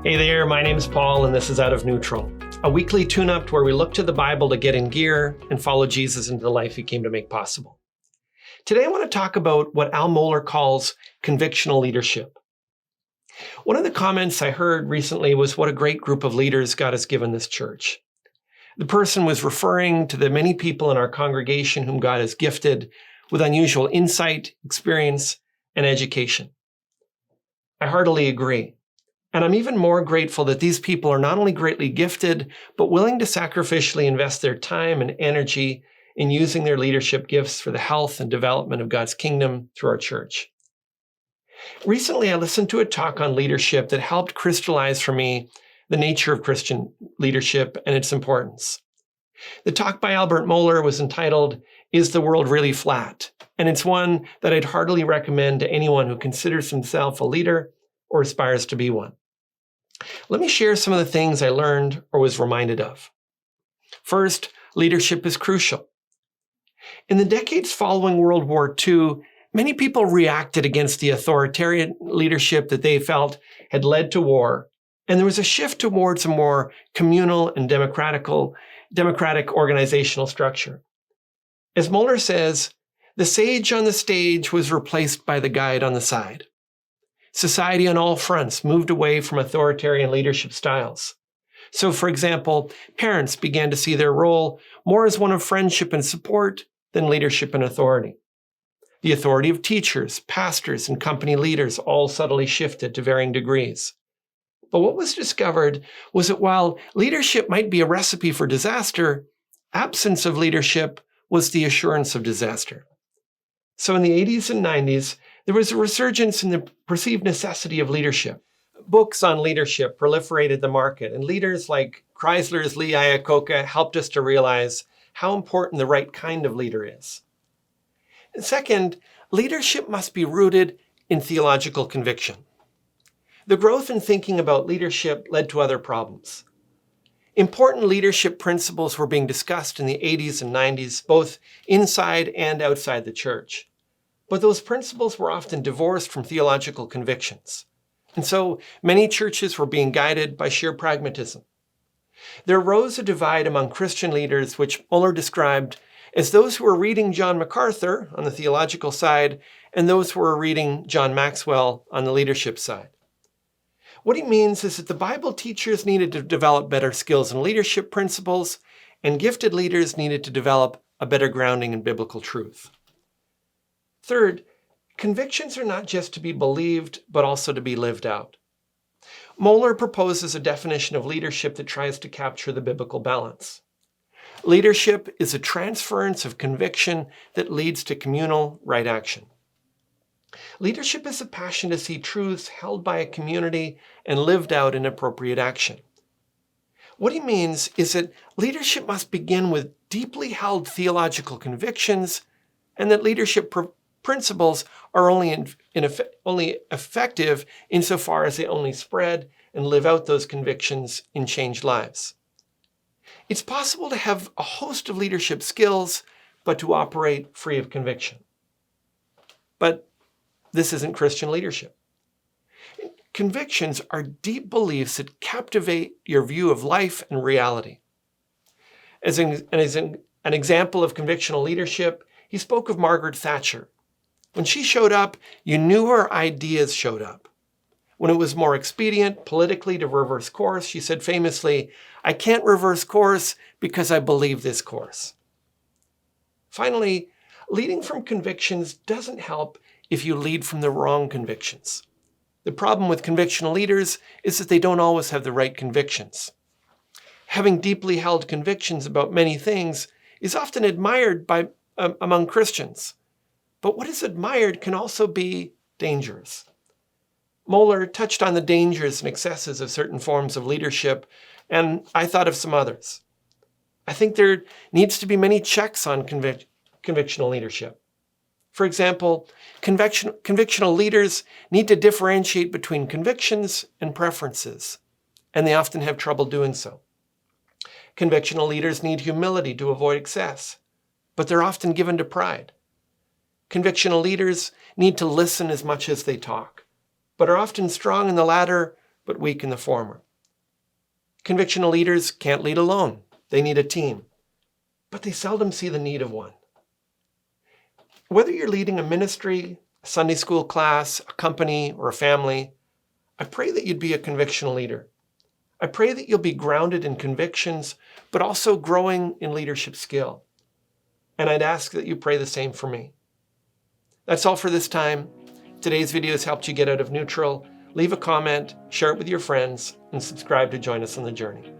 Hey there, my name's Paul, and this is Out of Neutral, a weekly tune-up where we look to the Bible to get in gear and follow Jesus into the life he came to make possible. Today I want to talk about what Al Mohler calls convictional leadership. One of the comments I heard recently was what a great group of leaders God has given this church. The person was referring to the many people in our congregation whom God has gifted with unusual insight, experience, and education. I heartily agree. And I'm even more grateful that these people are not only greatly gifted, but willing to sacrificially invest their time and energy in using their leadership gifts for the health and development of God's kingdom through our church. Recently, I listened to a talk on leadership that helped crystallize for me the nature of Christian leadership and its importance. The talk by Albert Mohler was entitled, "Is the World Really Flat?" And it's one that I'd heartily recommend to anyone who considers himself a leader or aspires to be one. Let me share some of the things I learned or was reminded of. First, leadership is crucial. In the decades following World War II, many people reacted against the authoritarian leadership that they felt had led to war, and there was a shift towards a more communal and democratic organizational structure. As Mohler says, the sage on the stage was replaced by the guide on the side. Society on all fronts moved away from authoritarian leadership styles. So, for example, parents began to see their role more as one of friendship and support than leadership and authority. The authority of teachers, pastors, and company leaders all subtly shifted to varying degrees. But what was discovered was that while leadership might be a recipe for disaster, absence of leadership was the assurance of disaster. So in the 80s and 90s, there was a resurgence in the perceived necessity of leadership. Books on leadership proliferated the market, and leaders like Chrysler's Lee Iacocca helped us to realize how important the right kind of leader is. And second, leadership must be rooted in theological conviction. The growth in thinking about leadership led to other problems. Important leadership principles were being discussed in the 80s and 90s, both inside and outside the church. But those principles were often divorced from theological convictions. And so many churches were being guided by sheer pragmatism. There arose a divide among Christian leaders, which Mohler described as those who were reading John MacArthur on the theological side and those who were reading John Maxwell on the leadership side. What he means is that the Bible teachers needed to develop better skills in leadership principles, and gifted leaders needed to develop a better grounding in biblical truth. Third, convictions are not just to be believed, but also to be lived out. Mohler proposes a definition of leadership that tries to capture the biblical balance. Leadership is a transference of conviction that leads to communal right action. Leadership is a passion to see truths held by a community and lived out in appropriate action. What he means is that leadership must begin with deeply held theological convictions, and that leadership principles are only effective insofar as they only spread and live out those convictions in changed lives. It's possible to have a host of leadership skills, but to operate free of conviction. But this isn't Christian leadership. Convictions are deep beliefs that captivate your view of life and reality. As an example of convictional leadership, he spoke of Margaret Thatcher. When she showed up, you knew her ideas showed up. When it was more expedient politically to reverse course, she said famously, "I can't reverse course because I believe this course." Finally, leading from convictions doesn't help if you lead from the wrong convictions. The problem with convictional leaders is that they don't always have the right convictions. Having deeply held convictions about many things is often admired among Christians. But what is admired can also be dangerous. Mohler touched on the dangers and excesses of certain forms of leadership, and I thought of some others. I think there needs to be many checks on convictional leadership. For example, convictional leaders need to differentiate between convictions and preferences, and they often have trouble doing so. Convictional leaders need humility to avoid excess, but they're often given to pride. Convictional leaders need to listen as much as they talk, but are often strong in the latter, but weak in the former. Convictional leaders can't lead alone. They need a team, but they seldom see the need of one. Whether you're leading a ministry, a Sunday school class, a company, or a family, I pray that you'd be a convictional leader. I pray that you'll be grounded in convictions, but also growing in leadership skill. And I'd ask that you pray the same for me. That's all for this time. Today's video has helped you get out of neutral. Leave a comment, share it with your friends, and subscribe to join us on the journey.